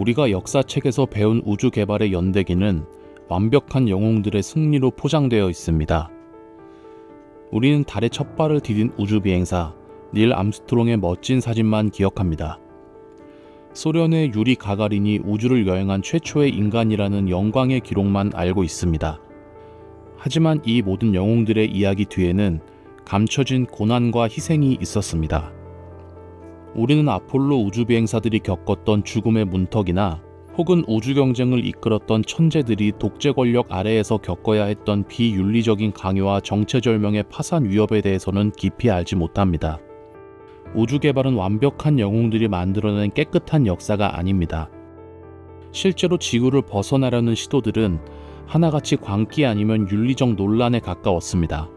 우리가 역사책에서 배운 우주 개발의 연대기는 완벽한 영웅들의 승리로 포장되어 있습니다. 우리는 달에 첫 발을 디딘 우주 비행사 닐 암스트롱의 멋진 사진만 기억합니다. 소련의 유리 가가린이 우주를 여행한 최초의 인간이라는 영광의 기록만 알고 있습니다. 하지만 이 모든 영웅들의 이야기 뒤에는 감춰진 고난과 희생이 있었습니다. 우리는 아폴로 우주비행사들이 겪었던 죽음의 문턱이나 혹은 우주 경쟁을 이끌었던 천재들이 독재 권력 아래에서 겪어야 했던 비윤리적인 강요와 정체절명의 파산 위협에 대해서는 깊이 알지 못합니다. 우주 개발은 완벽한 영웅들이 만들어낸 깨끗한 역사가 아닙니다. 실제로 지구를 벗어나려는 시도들은 하나같이 광기 아니면 윤리적 논란에 가까웠습니다.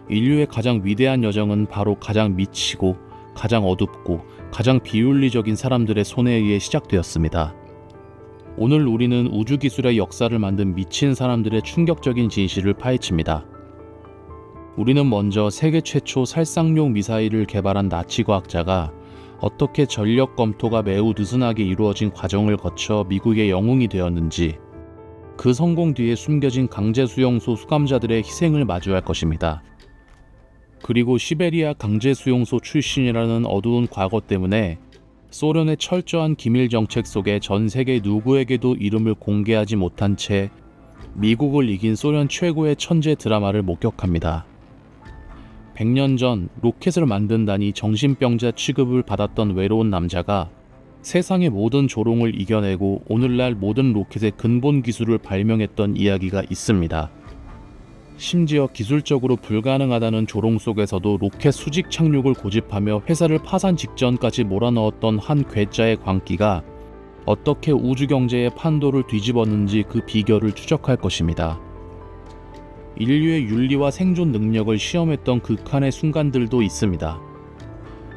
인류의 가장 위대한 여정은 바로 가장 미치고 가장 어둡고 가장 비윤리적인 사람들의 손에 의해 시작되었습니다. 오늘 우리는 우주기술의 역사를 만든 미친 사람들의 충격적인 진실을 파헤칩니다. 우리는 먼저 세계 최초 살상용 미사일을 개발한 나치 과학자가 어떻게 전력 검토가 매우 느슨하게 이루어진 과정을 거쳐 미국의 영웅이 되었는지, 그 성공 뒤에 숨겨진 강제수용소 수감자들의 희생을 마주할 것입니다. 그리고 시베리아 강제수용소 출신이라는 어두운 과거 때문에 소련의 철저한 기밀 정책 속에 전 세계 누구에게도 이름을 공개하지 못한 채 미국을 이긴 소련 최고의 천재 드라마를 목격합니다. 100년 전 로켓을 만든다니 정신병자 취급을 받았던 외로운 남자가 세상의 모든 조롱을 이겨내고 오늘날 모든 로켓의 근본 기술을 발명했던 이야기가 있습니다. 심지어 기술적으로 불가능하다는 조롱 속에서도 로켓 수직 착륙을 고집하며 회사를 파산 직전까지 몰아넣었던 한 괴짜의 광기가 어떻게 우주 경제의 판도를 뒤집었는지 그 비결을 추적할 것입니다. 인류의 윤리와 생존 능력을 시험했던 극한의 순간들도 있습니다.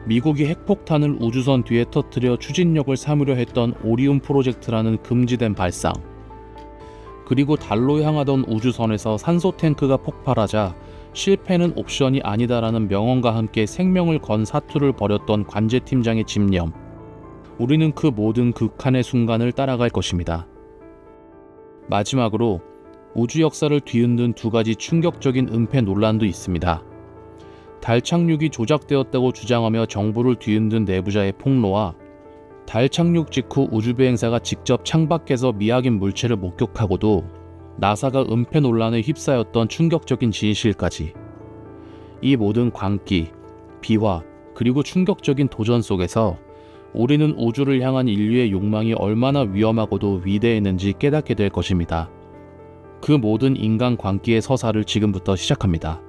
미국이 핵폭탄을 우주선 뒤에 터뜨려 추진력을 삼으려 했던 오리온 프로젝트라는 금지된 발상, 그리고 달로 향하던 우주선에서 산소 탱크가 폭발하자 실패는 옵션이 아니다라는 명언과 함께 생명을 건 사투를 벌였던 관제팀장의 집념, 우리는 그 모든 극한의 순간을 따라갈 것입니다. 마지막으로 우주 역사를 뒤흔든 두 가지 충격적인 은폐 논란도 있습니다. 달 착륙이 조작되었다고 주장하며 정부를 뒤흔든 내부자의 폭로와 달 착륙 직후 우주비행사가 직접 창밖에서 미확인 물체를 목격하고도 나사가 은폐 논란에 휩싸였던 충격적인 진실까지, 이 모든 광기, 비화, 그리고 충격적인 도전 속에서 우리는 우주를 향한 인류의 욕망이 얼마나 위험하고도 위대했는지 깨닫게 될 것입니다. 그 모든 인간 광기의 서사를 지금부터 시작합니다.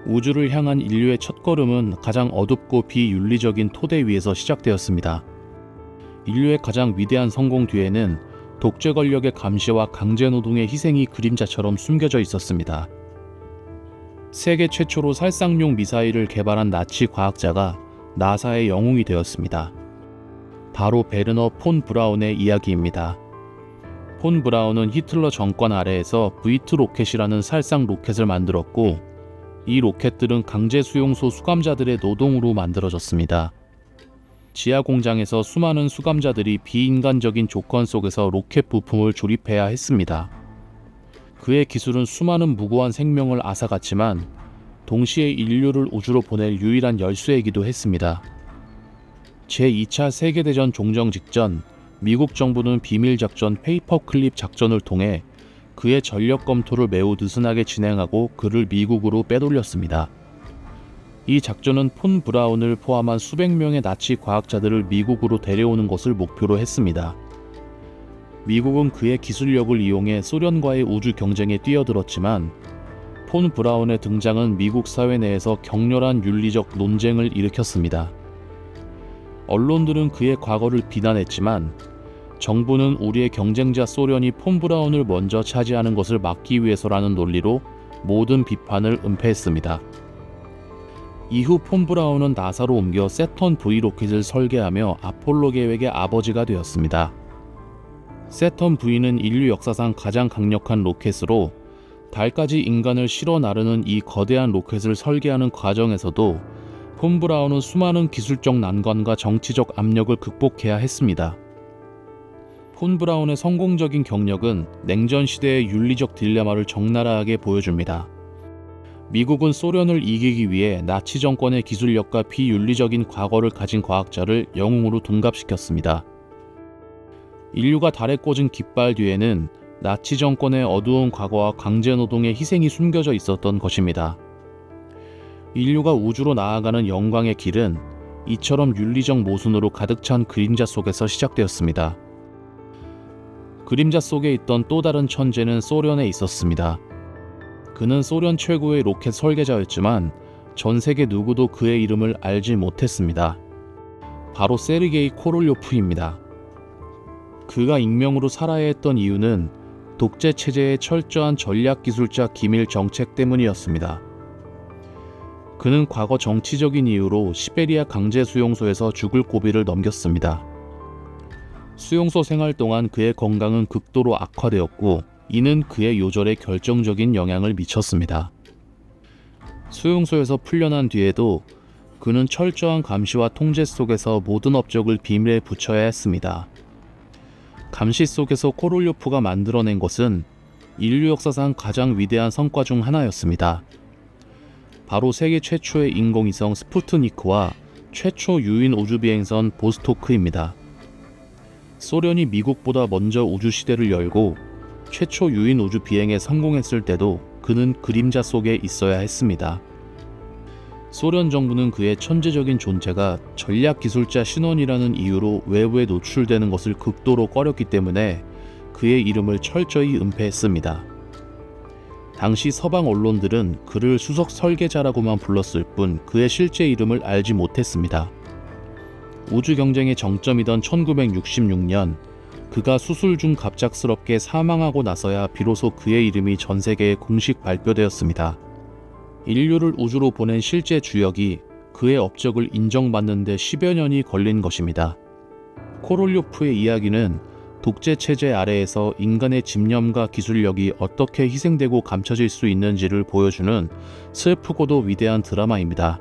우주를 향한 인류의 첫걸음은 가장 어둡고 비윤리적인 토대 위에서 시작되었습니다. 인류의 가장 위대한 성공 뒤에는 독재 권력의 감시와 강제노동의 희생이 그림자처럼 숨겨져 있었습니다. 세계 최초로 살상용 미사일을 개발한 나치 과학자가 나사의 영웅이 되었습니다. 바로 베르너 폰 브라운의 이야기입니다. 폰 브라운은 히틀러 정권 아래에서 V2 로켓이라는 살상 로켓을 만들었고, 이 로켓들은 강제수용소 수감자들의 노동으로 만들어졌습니다. 지하 공장에서 수많은 수감자들이 비인간적인 조건 속에서 로켓 부품을 조립해야 했습니다. 그의 기술은 수많은 무고한 생명을 앗아갔지만 동시에 인류를 우주로 보낼 유일한 열쇠이기도 했습니다. 제2차 세계대전 종전 직전 미국 정부는 비밀작전 페이퍼클립 작전을 통해 그의 전력 검토를 매우 느슨하게 진행하고 그를 미국으로 빼돌렸습니다. 이 작전은 폰 브라운을 포함한 수백 명의 나치 과학자들을 미국으로 데려오는 것을 목표로 했습니다. 미국은 그의 기술력을 이용해 소련과의 우주 경쟁에 뛰어들었지만 폰 브라운의 등장은 미국 사회 내에서 격렬한 윤리적 논쟁을 일으켰습니다. 언론들은 그의 과거를 비난했지만 정부는 우리의 경쟁자 소련이 폰 브라운을 먼저 차지하는 것을 막기 위해서라는 논리로 모든 비판을 은폐했습니다. 이후 폰 브라운은 나사로 옮겨 세턴 V 로켓을 설계하며 아폴로 계획의 아버지가 되었습니다. 세턴 V는 인류 역사상 가장 강력한 로켓으로 달까지 인간을 실어 나르는 이 거대한 로켓을 설계하는 과정에서도 폰 브라운은 수많은 기술적 난관과 정치적 압력을 극복해야 했습니다. 폰 브라운의 성공적인 경력은 냉전 시대의 윤리적 딜레마를 적나라하게 보여줍니다. 미국은 소련을 이기기 위해 나치 정권의 기술력과 비윤리적인 과거를 가진 과학자를 영웅으로 둔갑시켰습니다. 인류가 달에 꽂은 깃발 뒤에는 나치 정권의 어두운 과거와 강제노동의 희생이 숨겨져 있었던 것입니다. 인류가 우주로 나아가는 영광의 길은 이처럼 윤리적 모순으로 가득 찬 그림자 속에서 시작되었습니다. 그림자 속에 있던 또 다른 천재는 소련에 있었습니다. 그는 소련 최고의 로켓 설계자였지만 전 세계 누구도 그의 이름을 알지 못했습니다. 바로 세르게이 코롤료프입니다. 그가 익명으로 살아야 했던 이유는 독재 체제의 철저한 전략기술자 기밀 정책 때문이었습니다. 그는 과거 정치적인 이유로 시베리아 강제 수용소에서 죽을 고비를 넘겼습니다. 수용소 생활 동안 그의 건강은 극도로 악화되었고 이는 그의 요절에 결정적인 영향을 미쳤습니다. 수용소에서 풀려난 뒤에도 그는 철저한 감시와 통제 속에서 모든 업적을 비밀에 붙여야 했습니다. 감시 속에서 코롤료프가 만들어낸 것은 인류 역사상 가장 위대한 성과 중 하나였습니다. 바로 세계 최초의 인공위성 스푸트니크와 최초 유인 우주비행선 보스토크입니다. 소련이 미국보다 먼저 우주시대를 열고 최초 유인 우주 비행에 성공했을 때도 그는 그림자 속에 있어야 했습니다. 소련 정부는 그의 천재적인 존재가 전략기술자 신원이라는 이유로 외부에 노출되는 것을 극도로 꺼렸기 때문에 그의 이름을 철저히 은폐했습니다. 당시 서방 언론들은 그를 수석 설계자라고만 불렀을 뿐 그의 실제 이름을 알지 못했습니다. 우주 경쟁의 정점이던 1966년 그가 수술 중 갑작스럽게 사망하고 나서야 비로소 그의 이름이 전 세계에 공식 발표되었습니다. 인류를 우주로 보낸 실제 주역이 그의 업적을 인정받는 데 10여 년이 걸린 것입니다. 코롤료프의 이야기는 독재 체제 아래에서 인간의 집념과 기술력이 어떻게 희생되고 감춰질 수 있는지를 보여주는 슬프고도 위대한 드라마입니다.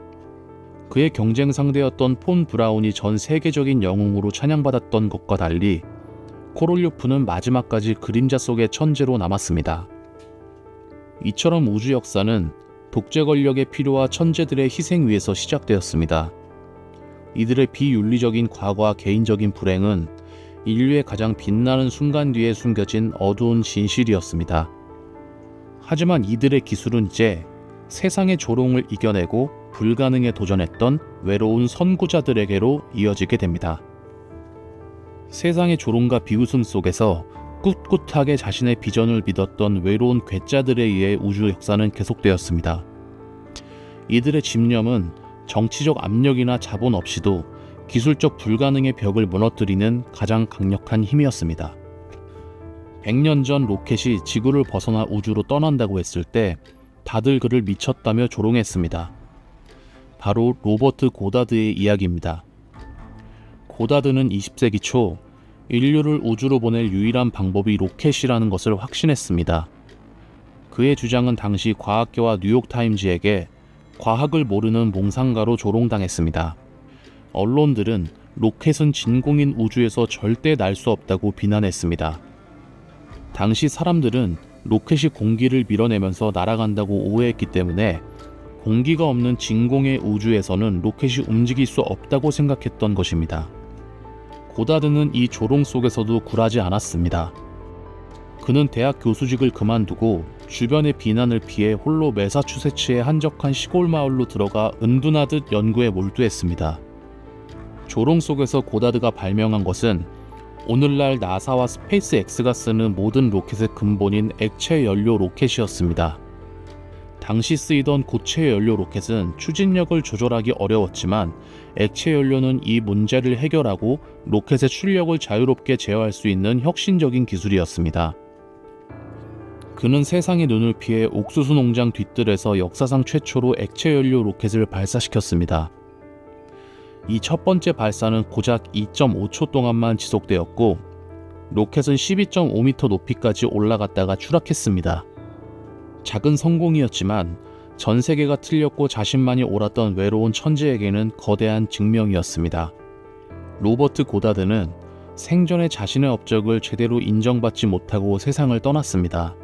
그의 경쟁 상대였던 폰 브라운이 전 세계적인 영웅으로 찬양받았던 것과 달리 코롤료프는 마지막까지 그림자 속의 천재로 남았습니다. 이처럼 우주 역사는 독재 권력의 필요와 천재들의 희생 위에서 시작되었습니다. 이들의 비윤리적인 과거와 개인적인 불행은 인류의 가장 빛나는 순간 뒤에 숨겨진 어두운 진실이었습니다. 하지만 이들의 기술은 이제 세상의 조롱을 이겨내고 불가능에 도전했던 외로운 선구자들에게로 이어지게 됩니다. 세상의 조롱과 비웃음 속에서 꿋꿋하게 자신의 비전을 믿었던 외로운 괴짜들에 의해 우주 역사는 계속되었습니다. 이들의 집념은 정치적 압력이나 자본 없이도 기술적 불가능의 벽을 무너뜨리는 가장 강력한 힘이었습니다. 100년 전 로켓이 지구를 벗어나 우주로 떠난다고 했을 때 다들 그를 미쳤다며 조롱했습니다. 바로 로버트 고다드의 이야기입니다. 고다드는 20세기 초 인류를 우주로 보낼 유일한 방법이 로켓이라는 것을 확신했습니다. 그의 주장은 당시 과학계와 뉴욕타임즈에게 과학을 모르는 몽상가로 조롱당했습니다. 언론들은 로켓은 진공인 우주에서 절대 날 수 없다고 비난했습니다. 당시 사람들은 로켓이 공기를 밀어내면서 날아간다고 오해했기 때문에 공기가 없는 진공의 우주에서는 로켓이 움직일 수 없다고 생각했던 것입니다. 고다드는 이 조롱 속에서도 굴하지 않았습니다. 그는 대학 교수직을 그만두고 주변의 비난을 피해 홀로 매사추세츠의 한적한 시골 마을로 들어가 은둔하듯 연구에 몰두했습니다. 조롱 속에서 고다드가 발명한 것은 오늘날 나사와 스페이스X가 쓰는 모든 로켓의 근본인 액체 연료 로켓이었습니다. 당시 쓰이던 고체 연료 로켓은 추진력을 조절하기 어려웠지만 액체 연료는 이 문제를 해결하고 로켓의 출력을 자유롭게 제어할 수 있는 혁신적인 기술이었습니다. 그는 세상의 눈을 피해 옥수수 농장 뒤뜰에서 역사상 최초로 액체 연료 로켓을 발사시켰습니다. 이 첫 번째 발사는 고작 2.5초 동안만 지속되었고 로켓은 12.5m 높이까지 올라갔다가 추락했습니다. 작은 성공이었지만 전 세계가 틀렸고 자신만이 옳았던 외로운 천재에게는 거대한 증명이었습니다. 로버트 고다드는 생전에 자신의 업적을 제대로 인정받지 못하고 세상을 떠났습니다.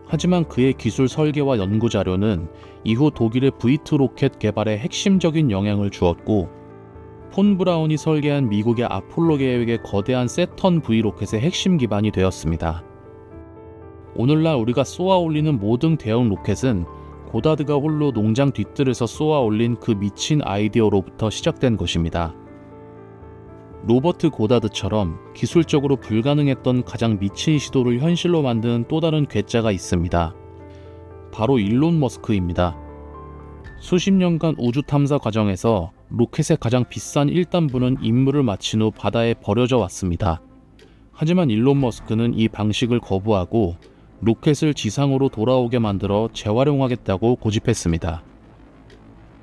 하지만 그의 기술 설계와 연구 자료는 이후 독일의 V2 로켓 개발에 핵심적인 영향을 주었고, 폰 브라운이 설계한 미국의 아폴로 계획의 거대한 세턴 V 로켓의 핵심 기반이 되었습니다. 오늘날 우리가 쏘아 올리는 모든 대형 로켓은 고다드가 홀로 농장 뒤뜰에서 쏘아 올린 그 미친 아이디어로부터 시작된 것입니다. 로버트 고다드처럼 기술적으로 불가능했던 가장 미친 시도를 현실로 만든 또 다른 괴짜가 있습니다. 바로 일론 머스크입니다. 수십 년간 우주 탐사 과정에서 로켓의 가장 비싼 1단부는 임무를 마친 후 바다에 버려져 왔습니다. 하지만 일론 머스크는 이 방식을 거부하고 로켓을 지상으로 돌아오게 만들어 재활용하겠다고 고집했습니다.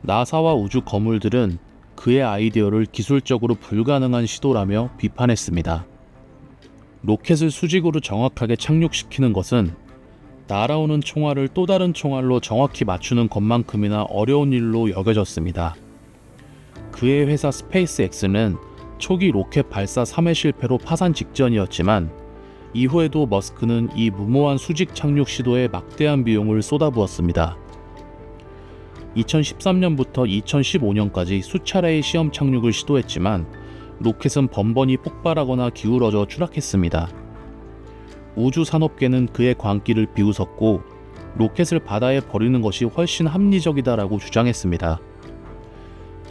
나사와 우주 거물들은 그의 아이디어를 기술적으로 불가능한 시도라며 비판했습니다. 로켓을 수직으로 정확하게 착륙시키는 것은 날아오는 총알을 또 다른 총알로 정확히 맞추는 것만큼이나 어려운 일로 여겨졌습니다. 그의 회사 스페이스X는 초기 로켓 발사 3회 실패로 파산 직전이었지만 이후에도 머스크는 이 무모한 수직 착륙 시도에 막대한 비용을 쏟아부었습니다. 2013년부터 2015년까지 수차례의 시험 착륙을 시도했지만 로켓은 번번이 폭발하거나 기울어져 추락했습니다. 우주 산업계는 그의 광기를 비웃었고 로켓을 바다에 버리는 것이 훨씬 합리적이다라고 주장했습니다.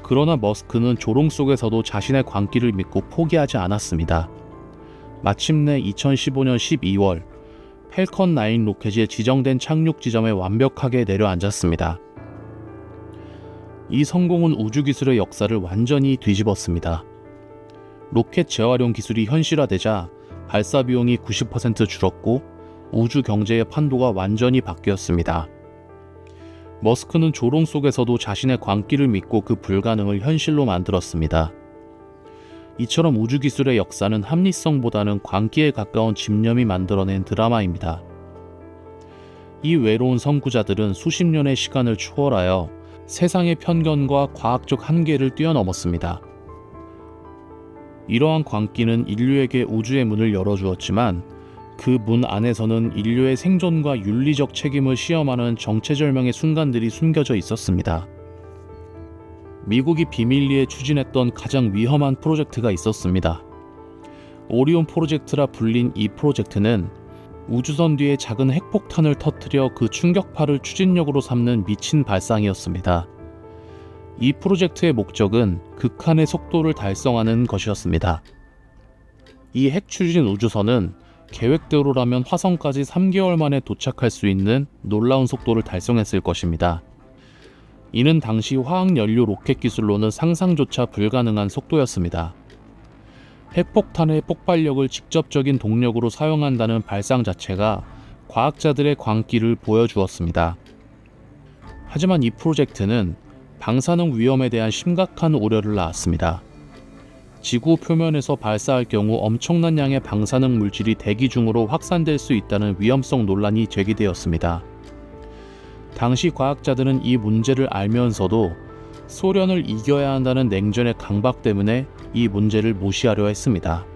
그러나 머스크는 조롱 속에서도 자신의 광기를 믿고 포기하지 않았습니다. 마침내 2015년 12월 팰컨 9 로켓이 지정된 착륙 지점에 완벽하게 내려앉았습니다. 이 성공은 우주기술의 역사를 완전히 뒤집었습니다. 로켓 재활용 기술이 현실화되자 발사 비용이 90% 줄었고 우주 경제의 판도가 완전히 바뀌었습니다. 머스크는 조롱 속에서도 자신의 광기를 믿고 그 불가능을 현실로 만들었습니다. 이처럼 우주기술의 역사는 합리성보다는 광기에 가까운 집념이 만들어낸 드라마입니다. 이 외로운 선구자들은 수십 년의 시간을 초월하여 세상의 편견과 과학적 한계를 뛰어넘었습니다. 이러한 광기는 인류에게 우주의 문을 열어주었지만 그 문 안에서는 인류의 생존과 윤리적 책임을 시험하는 정체절명의 순간들이 숨겨져 있었습니다. 미국이 비밀리에 추진했던 가장 위험한 프로젝트가 있었습니다. 오리온 프로젝트라 불린 이 프로젝트는 우주선 뒤에 작은 핵폭탄을 터뜨려 그 충격파를 추진력으로 삼는 미친 발상이었습니다. 이 프로젝트의 목적은 극한의 속도를 달성하는 것이었습니다. 이 핵추진 우주선은 계획대로라면 화성까지 3개월 만에 도착할 수 있는 놀라운 속도를 달성했을 것입니다. 이는 당시 화학연료 로켓 기술로는 상상조차 불가능한 속도였습니다. 핵폭탄의 폭발력을 직접적인 동력으로 사용한다는 발상 자체가 과학자들의 광기를 보여주었습니다. 하지만 이 프로젝트는 방사능 위험에 대한 심각한 우려를 낳았습니다. 지구 표면에서 발사할 경우 엄청난 양의 방사능 물질이 대기 중으로 확산될 수 있다는 위험성 논란이 제기되었습니다. 당시 과학자들은 이 문제를 알면서도 소련을 이겨야 한다는 냉전의 강박 때문에 이 문제를 무시하려 했습니다.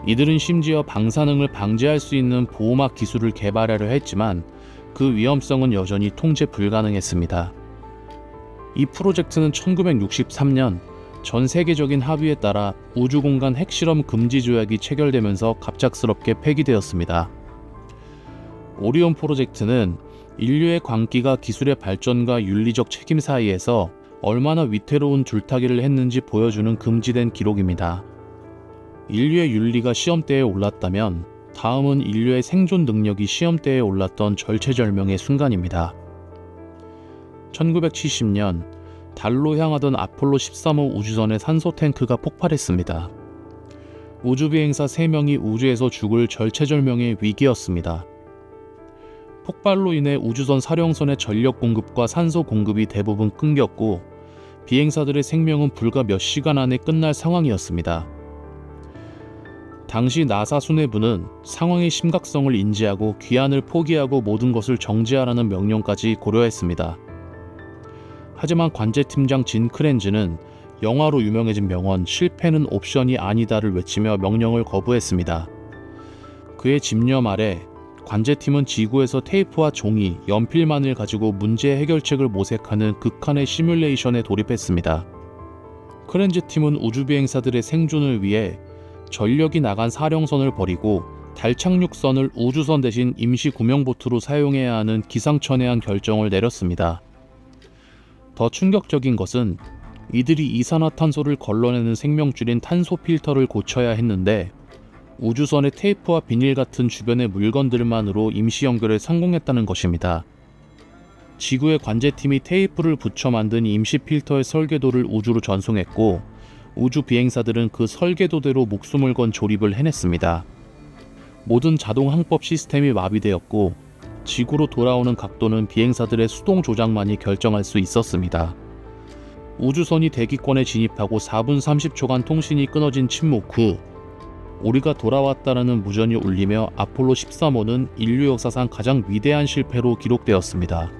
이들은 심지어 방사능을 방지할 수 있는 보호막 기술을 개발하려 했지만 그 위험성은 여전히 통제 불가능했습니다. 이 프로젝트는 1963년 전 세계적인 합의에 따라 우주공간 핵실험 금지 조약이 체결되면서 갑작스럽게 폐기되었습니다. 오리온 프로젝트는 인류의 광기가 기술의 발전과 윤리적 책임 사이에서 얼마나 위태로운 줄타기를 했는지 보여주는 금지된 기록입니다. 인류의 윤리가 시험대에 올랐다면 다음은 인류의 생존 능력이 시험대에 올랐던 절체절명의 순간입니다. 1970년 달로 향하던 아폴로 13호 우주선의 산소 탱크가 폭발했습니다. 우주비행사 3명이 우주에서 죽을 절체절명의 위기였습니다. 폭발로 인해 우주선 사령선의 전력 공급과 산소 공급이 대부분 끊겼고 비행사들의 생명은 불과 몇 시간 안에 끝날 상황이었습니다. 당시 나사 수뇌부는 상황의 심각성을 인지하고 귀환을 포기하고 모든 것을 정지하라는 명령까지 고려했습니다. 하지만 관제팀장 진 크렌즈는 영화로 유명해진 명언 "실패는 옵션이 아니다를 외치며 명령을 거부했습니다. 그의 집념 아래 관제팀은 지구에서 테이프와 종이, 연필만을 가지고 문제 해결책을 모색하는 극한의 시뮬레이션에 돌입했습니다. 크렌즈 팀은 우주비행사들의 생존을 위해 전력이 나간 사령선을 버리고 달 착륙선을 우주선 대신 임시 구명보트로 사용해야 하는 기상천외한 결정을 내렸습니다. 더 충격적인 것은 이들이 이산화탄소를 걸러내는 생명줄인 탄소 필터를 고쳐야 했는데 우주선의 테이프와 비닐 같은 주변의 물건들만으로 임시 연결에 성공했다는 것입니다. 지구의 관제팀이 테이프를 붙여 만든 임시 필터의 설계도를 우주로 전송했고 우주 비행사들은 그 설계도대로 목숨을 건 조립을 해냈습니다. 모든 자동 항법 시스템이 마비되었고 지구로 돌아오는 각도는 비행사들의 수동 조작만이 결정할 수 있었습니다. 우주선이 대기권에 진입하고 4분 30초간 통신이 끊어진 침묵 후 우리가 돌아왔다라는 무전이 울리며 아폴로 13호는 인류 역사상 가장 위대한 실패로 기록되었습니다.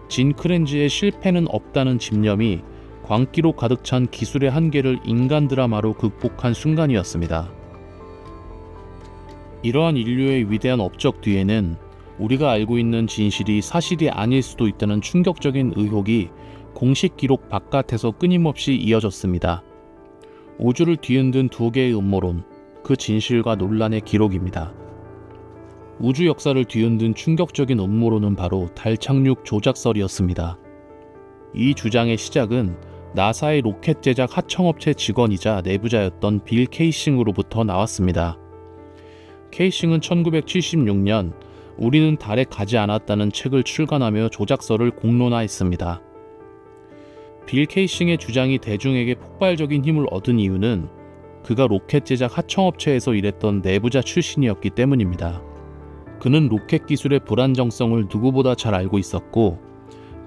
진 크렌즈의 실패는 없다는 집념이 광기로 가득 찬 기술의 한계를 인간 드라마로 극복한 순간이었습니다. 이러한 인류의 위대한 업적 뒤에는 우리가 알고 있는 진실이 사실이 아닐 수도 있다는 충격적인 의혹이 공식 기록 바깥에서 끊임없이 이어졌습니다. 우주를 뒤흔든 두 개의 음모론, 그 진실과 논란의 기록입니다. 우주 역사를 뒤흔든 충격적인 음모론은 바로 달 착륙 조작설이었습니다. 이 주장의 시작은 나사의 로켓 제작 하청업체 직원이자 내부자였던 빌 케이싱으로부터 나왔습니다. 케이싱은 1976년 우리는 달에 가지 않았다는 책을 출간하며 조작설을 공론화했습니다. 빌 케이싱의 주장이 대중에게 폭발적인 힘을 얻은 이유는 그가 로켓 제작 하청업체에서 일했던 내부자 출신이었기 때문입니다. 그는 로켓 기술의 불안정성을 누구보다 잘 알고 있었고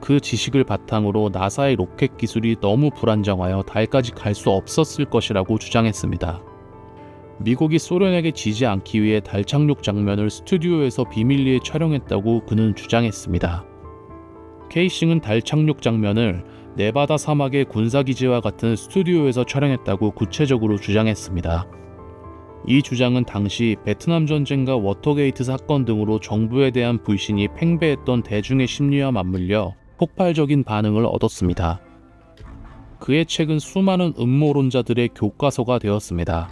그 지식을 바탕으로 나사의 로켓 기술이 너무 불안정하여 달까지 갈 수 없었을 것이라고 주장했습니다. 미국이 소련에게 지지 않기 위해 달 착륙 장면을 스튜디오에서 비밀리에 촬영했다고 그는 주장했습니다. 케이싱은 달 착륙 장면을 네바다 사막의 군사기지와 같은 스튜디오에서 촬영했다고 구체적으로 주장했습니다. 이 주장은 당시 베트남 전쟁과 워터게이트 사건 등으로 정부에 대한 불신이 팽배했던 대중의 심리와 맞물려 폭발적인 반응을 얻었습니다. 그의 책은 수많은 음모론자들의 교과서가 되었습니다.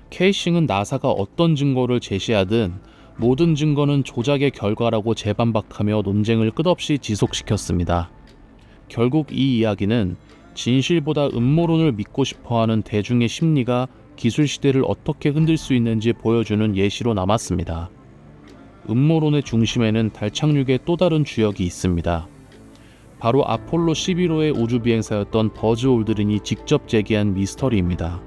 케이싱은 나사가 어떤 증거를 제시하든 모든 증거는 조작의 결과라고 재반박하며 논쟁을 끝없이 지속시켰습니다. 결국 이 이야기는 진실보다 음모론을 믿고 싶어하는 대중의 심리가 기술 시대를 어떻게 흔들 수 있는지 보여주는 예시로 남았습니다. 음모론의 중심에는 달 착륙의 또 다른 주역이 있습니다. 바로 아폴로 11호의 우주비행사였던 버즈 올드린이 직접 제기한 미스터리입니다.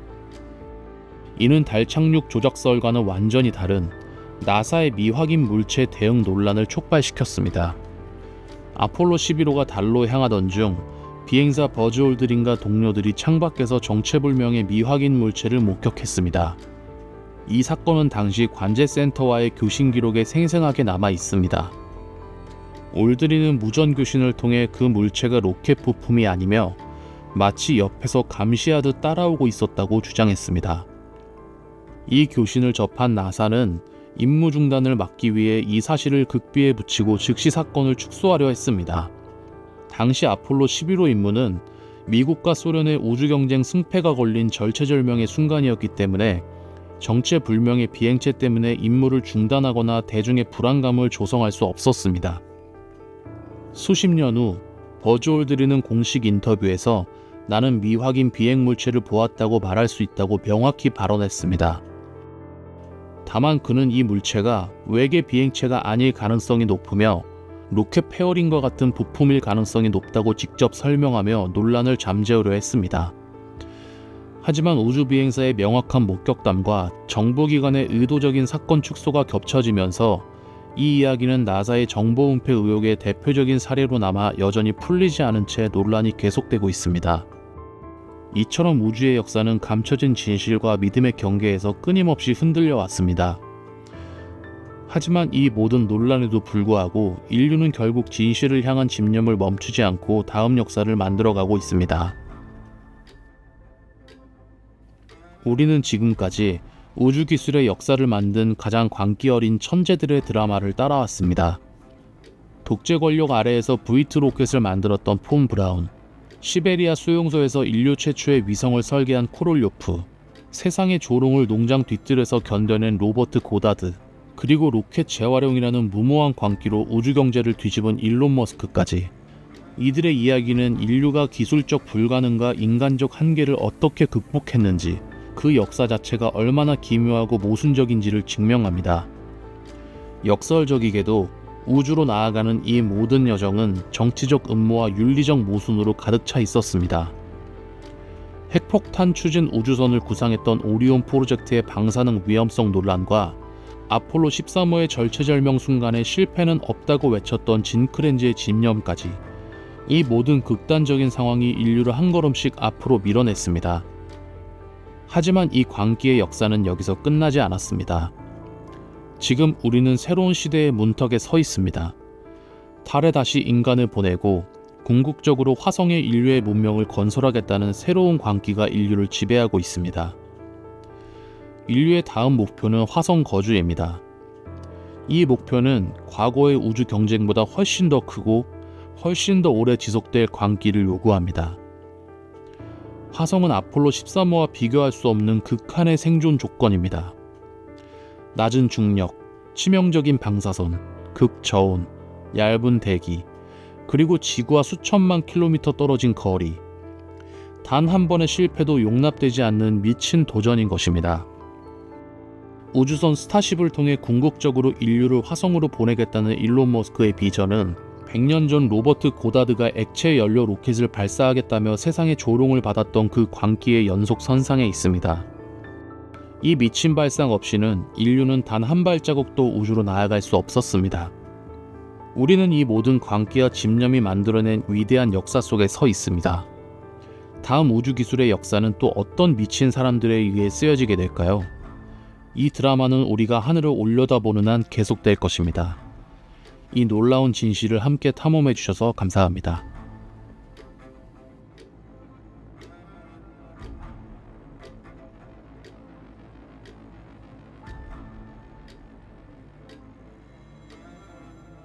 이는 달 착륙 조작설과는 완전히 다른 나사의 미확인 물체 대응 논란을 촉발시켰습니다. 아폴로 11호가 달로 향하던 중 비행사 버즈 올드린과 동료들이 창밖에서 정체불명의 미확인 물체를 목격했습니다. 이 사건은 당시 관제센터와의 교신 기록에 생생하게 남아 있습니다. 올드린은 무전 교신을 통해 그 물체가 로켓 부품이 아니며 마치 옆에서 감시하듯 따라오고 있었다고 주장했습니다. 이 교신을 접한 나사는 임무 중단을 막기 위해 이 사실을 극비에 붙이고 즉시 사건을 축소하려 했습니다. 당시 아폴로 11호 임무는 미국과 소련의 우주경쟁 승패가 걸린 절체절명의 순간이었기 때문에 정체불명의 비행체 때문에 임무를 중단하거나 대중의 불안감을 조성할 수 없었습니다. 수십 년 후 버즈 올드린은 공식 인터뷰에서 나는 미확인 비행 물체를 보았다고 말할 수 있다고 명확히 발언했습니다. 다만 그는 이 물체가 외계 비행체가 아닐 가능성이 높으며 로켓 페어링과 같은 부품일 가능성이 높다고 직접 설명하며 논란을 잠재우려 했습니다. 하지만 우주비행사의 명확한 목격담과 정보기관의 의도적인 사건 축소가 겹쳐지면서 이 이야기는 나사의 정보 은폐 의혹의 대표적인 사례로 남아 여전히 풀리지 않은 채 논란이 계속되고 있습니다. 이처럼 우주의 역사는 감춰진 진실과 믿음의 경계에서 끊임없이 흔들려 왔습니다. 하지만 이 모든 논란에도 불구하고 인류는 결국 진실을 향한 집념을 멈추지 않고 다음 역사를 만들어가고 있습니다. 우리는 지금까지 우주기술의 역사를 만든 가장 광기 어린 천재들의 드라마를 따라왔습니다. 독재 권력 아래에서 V2 로켓을 만들었던 폰 브라운, 시베리아 수용소에서 인류 최초의 위성을 설계한 코롤요프, 세상의 조롱을 농장 뒤뜰에서 견뎌낸 로버트 고다드, 그리고 로켓 재활용이라는 무모한 광기로 우주 경제를 뒤집은 일론 머스크까지, 이들의 이야기는 인류가 기술적 불가능과 인간적 한계를 어떻게 극복했는지, 그 역사 자체가 얼마나 기묘하고 모순적인지를 증명합니다. 역설적이게도 우주로 나아가는 이 모든 여정은 정치적 음모와 윤리적 모순으로 가득 차 있었습니다. 핵폭탄 추진 우주선을 구상했던 오리온 프로젝트의 방사능 위험성 논란과 아폴로 13호의 절체절명 순간에 실패는 없다고 외쳤던 진 크렌즈의 집념까지, 이 모든 극단적인 상황이 인류를 한 걸음씩 앞으로 밀어냈습니다. 하지만 이 광기의 역사는 여기서 끝나지 않았습니다. 지금 우리는 새로운 시대의 문턱에 서 있습니다. 달에 다시 인간을 보내고 궁극적으로 화성의 인류의 문명을 건설하겠다는 새로운 광기가 인류를 지배하고 있습니다. 인류의 다음 목표는 화성 거주입니다. 이 목표는 과거의 우주 경쟁보다 훨씬 더 크고 훨씬 더 오래 지속될 광기를 요구합니다. 화성은 아폴로 13호와 비교할 수 없는 극한의 생존 조건입니다. 낮은 중력, 치명적인 방사선, 극저온, 얇은 대기, 그리고 지구와 수천만 킬로미터 떨어진 거리. 단 한 번의 실패도 용납되지 않는 미친 도전인 것입니다. 우주선 스타쉽을 통해 궁극적으로 인류를 화성으로 보내겠다는 일론 머스크의 비전은 100년 전 로버트 고다드가 액체 연료 로켓을 발사하겠다며 세상의 조롱을 받았던 그 광기의 연속선상에 있습니다. 이 미친 발상 없이는 인류는 단 한 발자국도 우주로 나아갈 수 없었습니다. 우리는 이 모든 광기와 집념이 만들어낸 위대한 역사 속에 서 있습니다. 다음 우주기술의 역사는 또 어떤 미친 사람들에 의해 쓰여지게 될까요? 이 드라마는 우리가 하늘을 올려다보는 한 계속될 것입니다. 이 놀라운 진실을 함께 탐험해 주셔서 감사합니다.